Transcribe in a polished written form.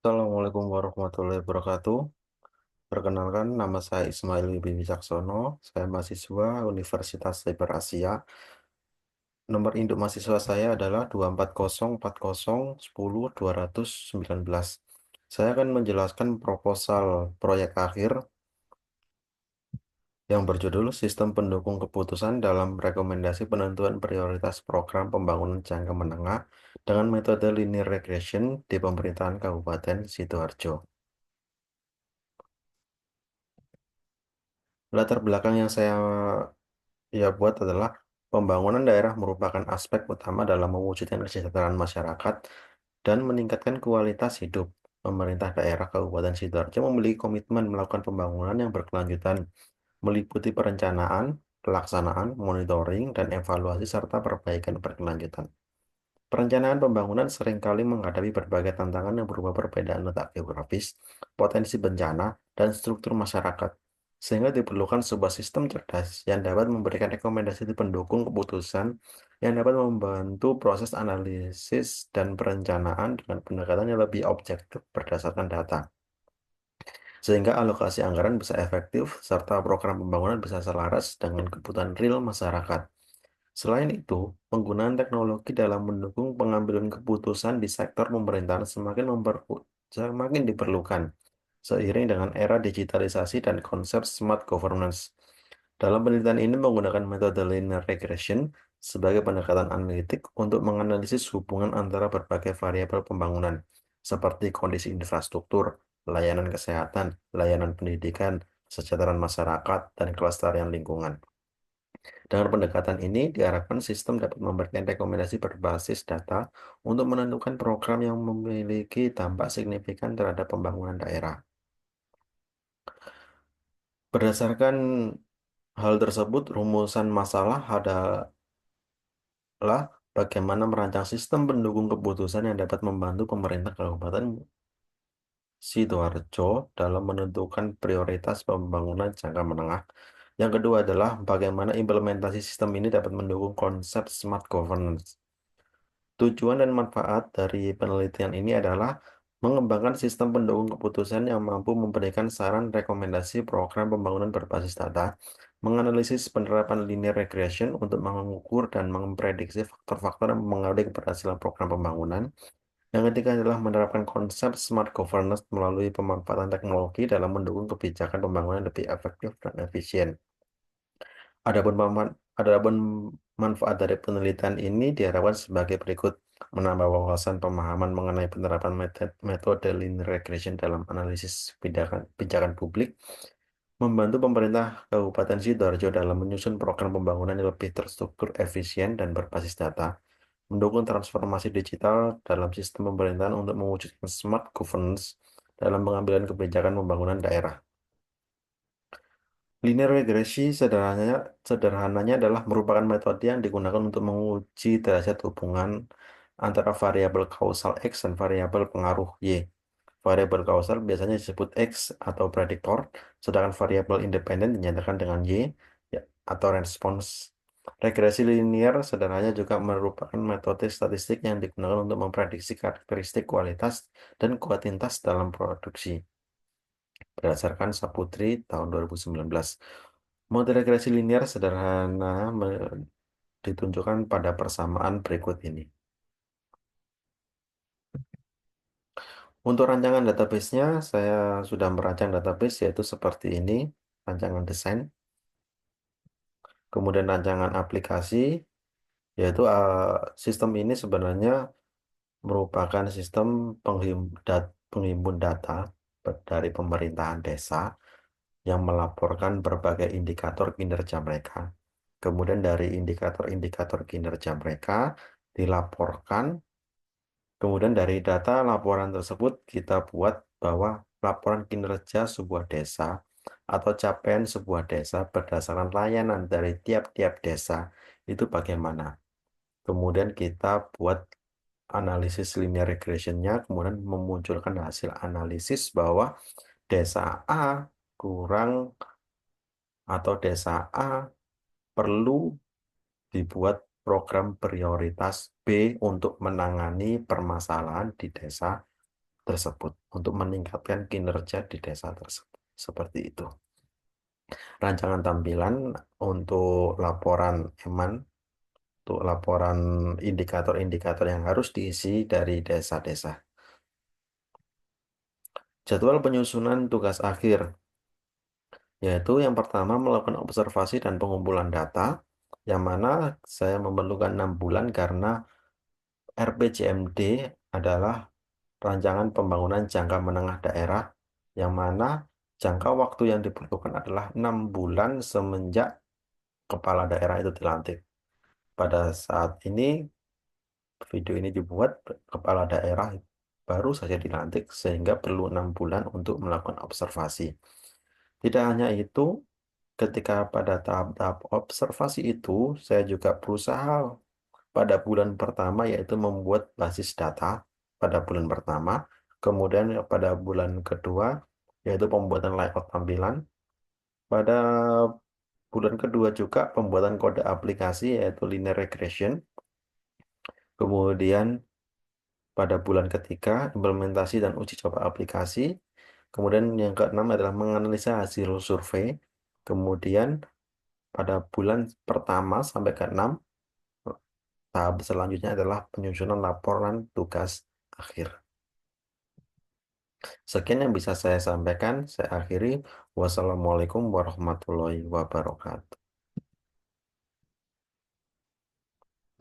Assalamualaikum warahmatullahi wabarakatuh. Perkenalkan, nama saya Ismail Wibi Wicaksono. Saya mahasiswa Universitas Cyber Asia. Nomor induk mahasiswa saya adalah 2404010 219. Saya akan menjelaskan proposal proyek akhir yang berjudul Sistem Pendukung Keputusan dalam Rekomendasi Penentuan Prioritas Program Pembangunan Jangka Menengah dengan metode linear regression di Pemerintahan Kabupaten Sidoarjo. Latar belakang yang saya buat adalah pembangunan daerah merupakan aspek utama dalam mewujudkan kesejahteraan masyarakat dan meningkatkan kualitas hidup. Pemerintah daerah Kabupaten Sidoarjo memiliki komitmen melakukan pembangunan yang berkelanjutan, meliputi perencanaan, pelaksanaan, monitoring, dan evaluasi serta perbaikan berkelanjutan. Perencanaan pembangunan seringkali menghadapi berbagai tantangan yang berupa perbedaan letak geografis, potensi bencana, dan struktur masyarakat, sehingga diperlukan sebuah sistem cerdas yang dapat memberikan rekomendasi pendukung keputusan yang dapat membantu proses analisis dan perencanaan dengan pendekatan yang lebih objektif berdasarkan data, sehingga alokasi anggaran bisa efektif serta program pembangunan bisa selaras dengan kebutuhan real masyarakat. Selain itu, penggunaan teknologi dalam mendukung pengambilan keputusan di sektor pemerintahan semakin diperlukan seiring dengan era digitalisasi dan konsep smart governance. Dalam penelitian ini menggunakan metode linear regression sebagai pendekatan analitik untuk menganalisis hubungan antara berbagai variabel pembangunan, seperti kondisi infrastruktur, layanan kesehatan, layanan pendidikan, kesejahteraan masyarakat, dan kelestarian lingkungan. Dengan pendekatan ini, diharapkan sistem dapat memberikan rekomendasi berbasis data untuk menentukan program yang memiliki dampak signifikan terhadap pembangunan daerah. Berdasarkan hal tersebut, rumusan masalah adalah bagaimana merancang sistem pendukung keputusan yang dapat membantu pemerintah Kabupaten Sidoarjo dalam menentukan prioritas pembangunan jangka menengah. Yang kedua adalah bagaimana implementasi sistem ini dapat mendukung konsep smart governance. Tujuan dan manfaat dari penelitian ini adalah mengembangkan sistem pendukung keputusan yang mampu memberikan saran rekomendasi program pembangunan berbasis data, menganalisis penerapan linear regression untuk mengukur dan memprediksi faktor-faktor yang mempengaruhi keberhasilan program pembangunan. Yang ketiga adalah menerapkan konsep smart governance melalui pemanfaatan teknologi dalam mendukung kebijakan pembangunan lebih efektif dan efisien. Adapun paman, adapun manfaat dari penelitian ini diharapkan sebagai berikut: menambah wawasan pemahaman mengenai penerapan metode linear regression dalam analisis kebijakan publik, membantu pemerintah Kabupaten Sidoarjo dalam menyusun program pembangunan yang lebih terstruktur, efisien, dan berbasis data, mendukung transformasi digital dalam sistem pemerintahan untuk mewujudkan smart governance dalam pengambilan kebijakan pembangunan daerah. Linear regresi sederhananya adalah merupakan metode yang digunakan untuk menguji derajat hubungan antara variabel kausal X dan variabel pengaruh Y. Variabel kausal biasanya disebut X atau prediktor, sedangkan variabel independen dinyatakan dengan Y ya, atau respons. Regresi linear sederhananya juga merupakan metode statistik yang digunakan untuk memprediksi karakteristik kualitas dan kuantitas dalam produksi berdasarkan Saputri tahun 2019. Model regresi linear sederhana ditunjukkan pada persamaan berikut ini. Untuk rancangan database-nya, saya sudah merancang database yaitu seperti ini, rancangan desain, kemudian rancangan aplikasi, yaitu sistem ini sebenarnya merupakan sistem penghimpun data dari pemerintahan desa yang melaporkan berbagai indikator kinerja mereka. Kemudian dari indikator-indikator kinerja mereka dilaporkan. Kemudian dari data laporan tersebut kita buat bahwa laporan kinerja sebuah desa atau capaian sebuah desa berdasarkan layanan dari tiap-tiap desa itu bagaimana. Kemudian kita buat analisis linear regression-nya, kemudian memunculkan hasil analisis bahwa desa A kurang atau desa A perlu dibuat program prioritas B untuk menangani permasalahan di desa tersebut untuk meningkatkan kinerja di desa tersebut. Seperti itu. Rancangan tampilan untuk laporan Eman, untuk laporan indikator-indikator yang harus diisi dari desa-desa. Jadwal penyusunan tugas akhir, yaitu yang pertama melakukan observasi dan pengumpulan data, yang mana saya memerlukan 6 bulan karena RPJMD adalah rancangan pembangunan jangka menengah daerah, yang mana jangka waktu yang dibutuhkan adalah 6 bulan semenjak kepala daerah itu dilantik. Pada saat ini, video ini dibuat, kepala daerah baru saja dilantik, sehingga perlu 6 bulan untuk melakukan observasi. Tidak hanya itu, ketika pada tahap-tahap observasi itu, saya juga berusaha pada bulan pertama, yaitu membuat basis data pada bulan pertama, kemudian pada bulan kedua, yaitu pembuatan layout tampilan, pada bulan kedua juga pembuatan kode aplikasi, yaitu linear regression, kemudian pada bulan ketiga implementasi dan uji coba aplikasi, kemudian yang keenam adalah menganalisa hasil survei, kemudian pada bulan pertama sampai keenam, tahap selanjutnya adalah penyusunan laporan tugas akhir. Sekian yang bisa saya sampaikan. Saya akhiri. Wassalamualaikum warahmatullahi wabarakatuh.